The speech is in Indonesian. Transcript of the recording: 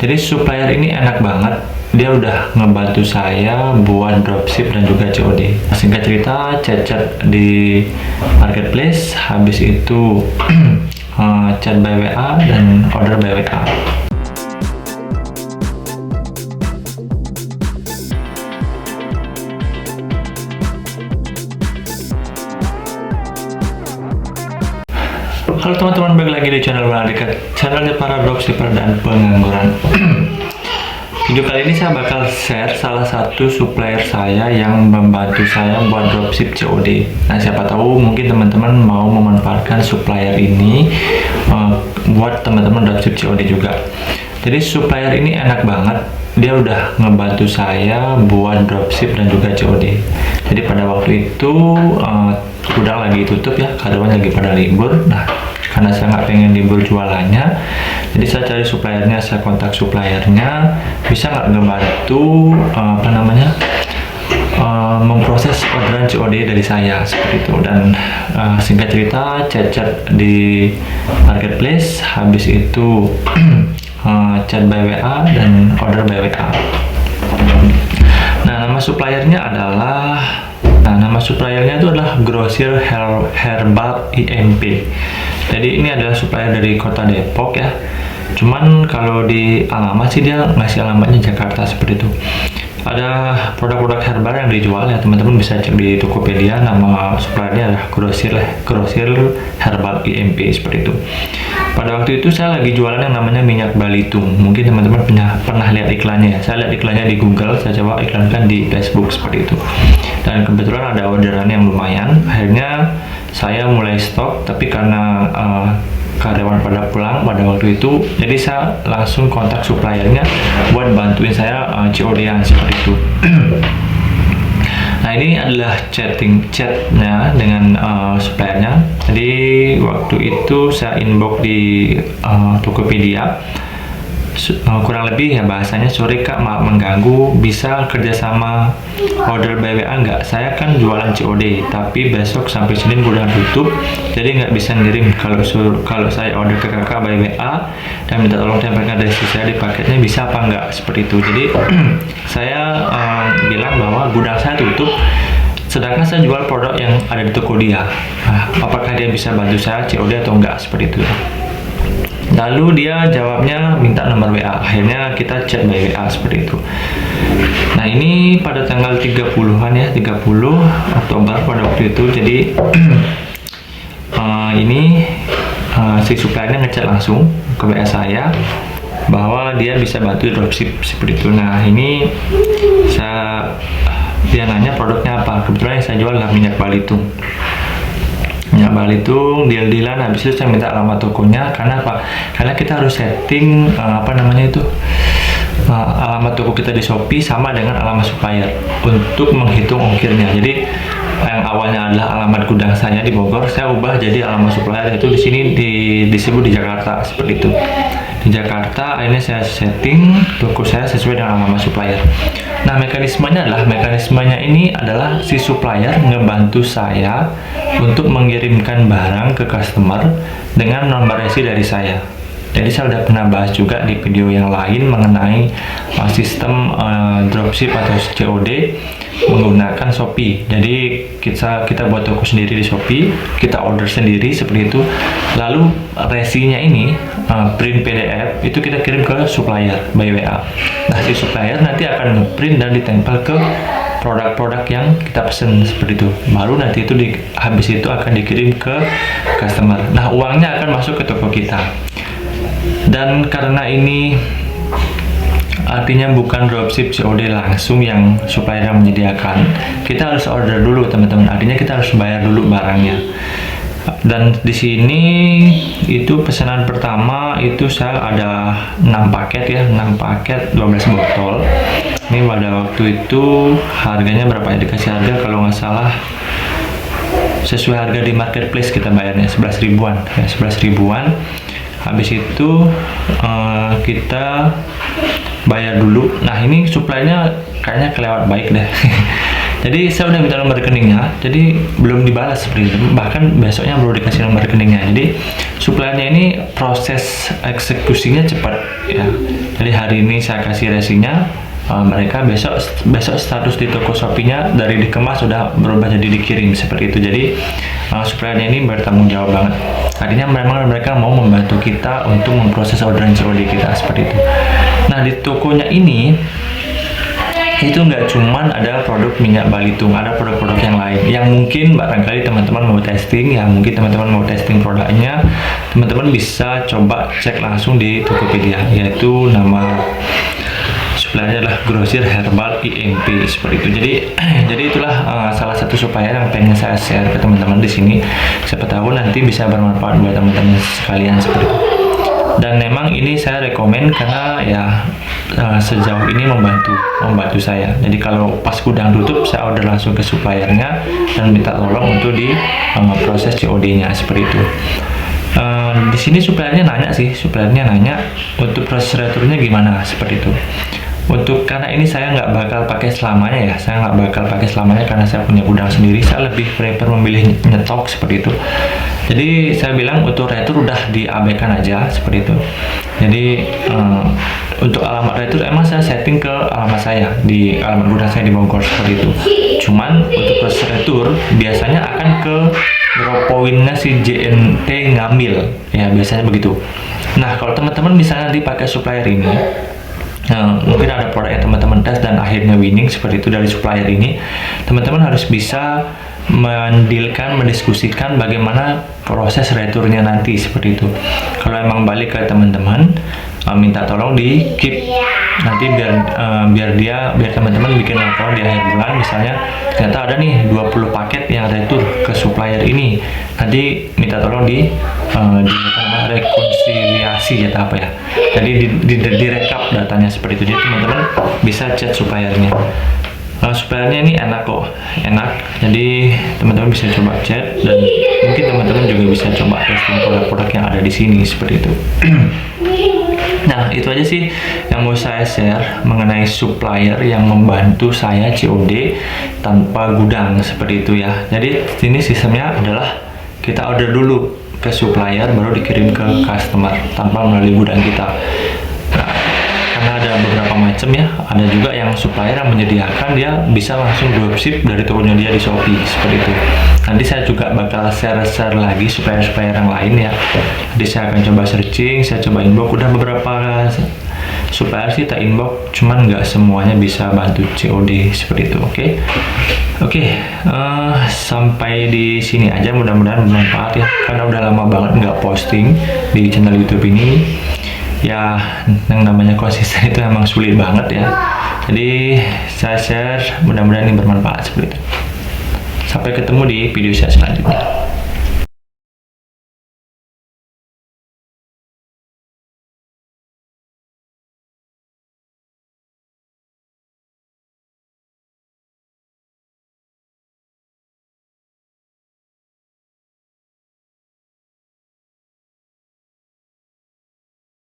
Jadi supplier ini enak banget, dia udah ngebantu saya buat dropship dan juga COD. Singkat cerita, chat-chat di marketplace, habis itu chat by WA dan order by WA. Halo teman-teman, balik lagi di channel Dekat, channelnya para dropshipper dan pengangguran. Video kali ini saya bakal share salah satu supplier saya yang membantu saya buat dropship COD. Nah, siapa tahu mungkin teman-teman mau memanfaatkan supplier ini buat teman-teman dropship COD juga. Jadi supplier ini enak banget, dia udah ngebantu saya buat dropship dan juga COD. Jadi pada waktu itu gudang lagi tutup ya, karyawan lagi pada libur. Nah, karena saya nggak pengen libur jualannya, jadi saya cari suppliernya, saya kontak suppliernya, bisa nggak ngebantu memproses orderan COD dari saya seperti itu. Dan singkat cerita, chat-chat di marketplace, habis itu chat by WA dan order by WA. Nah, nama suppliernya itu adalah Grosir Herbal IMP. Jadi ini adalah supplier dari kota Depok ya. Cuman kalau di alamat sih dia ngasih alamatnya Jakarta seperti itu. Ada produk-produk herbal yang dijual ya, teman-teman bisa cek di Tokopedia. Nama suppliernya adalah Grosir Herbal IMP seperti itu. Pada waktu itu saya lagi jualan yang namanya minyak balitung. Mungkin teman-teman pernah lihat iklannya ya. Saya lihat iklannya di Google, saya coba iklankan di Facebook seperti itu. Dan kebetulan ada orderan yang lumayan. Akhirnya saya mulai stok, tapi karena karyawan pada pulang pada waktu itu, jadi saya langsung kontak suppliernya buat bantuin saya COD-an seperti itu. Nah, ini adalah chatnya dengan suppliernya. Jadi waktu itu saya inbox di Tokopedia, kurang lebih ya bahasanya, sorry kak, maaf mengganggu, bisa kerjasama order by WA nggak? Saya kan jualan COD, tapi besok sampai Senin gudang tutup, jadi nggak bisa ngirim. Kalau saya order ke kakak by WA dan minta tolong tempelkan resi saya di paketnya, bisa apa nggak? Seperti itu. Jadi saya bilang bahwa gudang saya tutup, sedangkan saya jual produk yang ada di toko dia. Nah, apakah dia bisa bantu saya COD atau enggak? Seperti itu. Lalu dia jawabnya minta nomor WA. Akhirnya kita chat by WA seperti itu. Nah, ini pada tanggal 30-an ya, 30 Oktober pada waktu itu. Jadi si suppliernya ngechat langsung ke WA saya bahwa dia bisa bantu dropship seperti itu. Nah, ini dia nanya produknya apa. Kebetulan yang saya jual adalah minyak balitung. Minyak balitung, deal-dealan. Habis itu saya minta alamat tokonya. Karena apa? Karena kita harus setting alamat toko kita di Shopee sama dengan alamat supplier untuk menghitung ongkirnya. Jadi yang awalnya adalah alamat gudang saya di Bogor, saya ubah jadi alamat supplier, yaitu di sini disebut di Jakarta seperti itu. Di Jakarta, akhirnya saya setting toko saya sesuai dengan alamat supplier. Nah, mekanismenya ini adalah si supplier ngebantu saya untuk mengirimkan barang ke customer dengan nomor resi dari saya. Jadi saya udah pernah bahas juga di video yang lain mengenai sistem dropship atau COD menggunakan Shopee. Jadi kita buat toko sendiri di Shopee, kita order sendiri seperti itu. Lalu resinya ini print PDF itu kita kirim ke supplier by WA. Nah, si supplier nanti akan print dan ditempel ke produk-produk yang kita pesen seperti itu. Baru nanti itu habis itu akan dikirim ke customer. Nah, uangnya akan masuk ke toko kita. Dan karena ini artinya bukan dropship COD langsung yang supplier yang menyediakan, kita harus order dulu teman-teman. Artinya kita harus bayar dulu barangnya. Dan di sini itu pesanan pertama itu saya ada 6 paket ya, 6 paket 12 botol. Ini pada waktu itu harganya berapa ya? Dikasih harga kalau nggak salah sesuai harga di marketplace kita bayarnya 11 ribuan ya, 11 ribuan. Habis itu kita bayar dulu. Nah, ini suplainya kayaknya kelewat baik deh. Jadi saya udah minta nomor rekeningnya, jadi belum dibalas seperti itu. Bahkan besoknya baru dikasih nomor rekeningnya. Jadi suppliernya ini proses eksekusinya cepat ya. Jadi hari ini saya kasih resinya, mereka besok status di toko Shopee-nya dari dikemas sudah berubah jadi dikirim seperti itu. Jadi suppliernya ini bertanggung jawab banget. Artinya memang mereka mau membantu kita untuk memproses orderan COD kita seperti itu. Nah di tokonya ini itu nggak cuman ada produk minyak balitung, ada produk-produk yang lain yang mungkin barangkali teman-teman mau testing, ya mungkin teman-teman mau testing produknya, teman-teman bisa coba cek langsung di Tokopedia, yaitu nama suppliernya adalah Grosir Herbal IMP seperti itu. Jadi itulah salah satu supplier yang pengen saya share ke teman-teman di sini. Siapa tahu nanti bisa bermanfaat buat teman-teman sekalian seperti itu. Dan memang ini saya rekomen karena ya sejauh ini membantu saya. Jadi kalau pas gudang tutup, saya order langsung ke suppliernya dan minta tolong untuk di proses COD-nya seperti itu. Di sini suppliernya nanya untuk proses returnya gimana seperti itu. Karena ini saya nggak bakal pakai selamanya karena saya punya gudang sendiri. Saya lebih prefer memilih nyetok seperti itu. Jadi saya bilang untuk retur udah diabaikan aja seperti itu. Jadi untuk alamat retur emang saya setting ke alamat saya di alamat gudang saya di Bogor seperti itu. Cuman untuk proses retur biasanya akan ke drop point-nya si JNT ngambil, ya biasanya begitu. Nah kalau teman-teman misalnya nanti pakai supplier ini, mungkin ada produk yang teman-teman tes dan akhirnya winning seperti itu dari supplier ini, teman-teman harus bisa mendiskusikan bagaimana proses returnya nanti seperti itu. Kalau emang balik ke teman-teman, minta tolong di keep nanti biar teman-teman bikin laporan di akhir bulan, misalnya ternyata ada nih 20 paket yang retur ke supplier ini, nanti minta tolong di rekonsiliasi atau apa ya, jadi di rekap datanya seperti itu. Jadi teman-teman bisa chat suppliernya. Suppliernya ini enak kok, jadi teman-teman bisa coba chat dan mungkin teman-teman juga bisa coba testing produk-produk yang ada di sini seperti itu. Nah itu aja sih yang mau saya share mengenai supplier yang membantu saya COD tanpa gudang seperti itu ya. Jadi sini sistemnya adalah kita order dulu ke supplier baru dikirim ke customer tanpa melalui gudang kita. Nah, karena ada beberapa macam ya, ada juga yang supplier yang menyediakan dia bisa langsung dropship dari tokonya dia di Shopee seperti itu. Nanti saya juga bakal share lagi supplier yang lain ya. Jadi saya akan coba searching, saya coba inbox, udah beberapa supplier sih tak inbox, cuman nggak semuanya bisa bantu COD seperti itu. Oke, sampai di sini aja, mudah-mudahan bermanfaat ya, karena udah lama banget nggak posting di channel YouTube ini ya. Yang namanya konsisten itu emang sulit banget ya, jadi saya share, mudah-mudahan ini bermanfaat seperti itu. Sampai ketemu di video saya selanjutnya.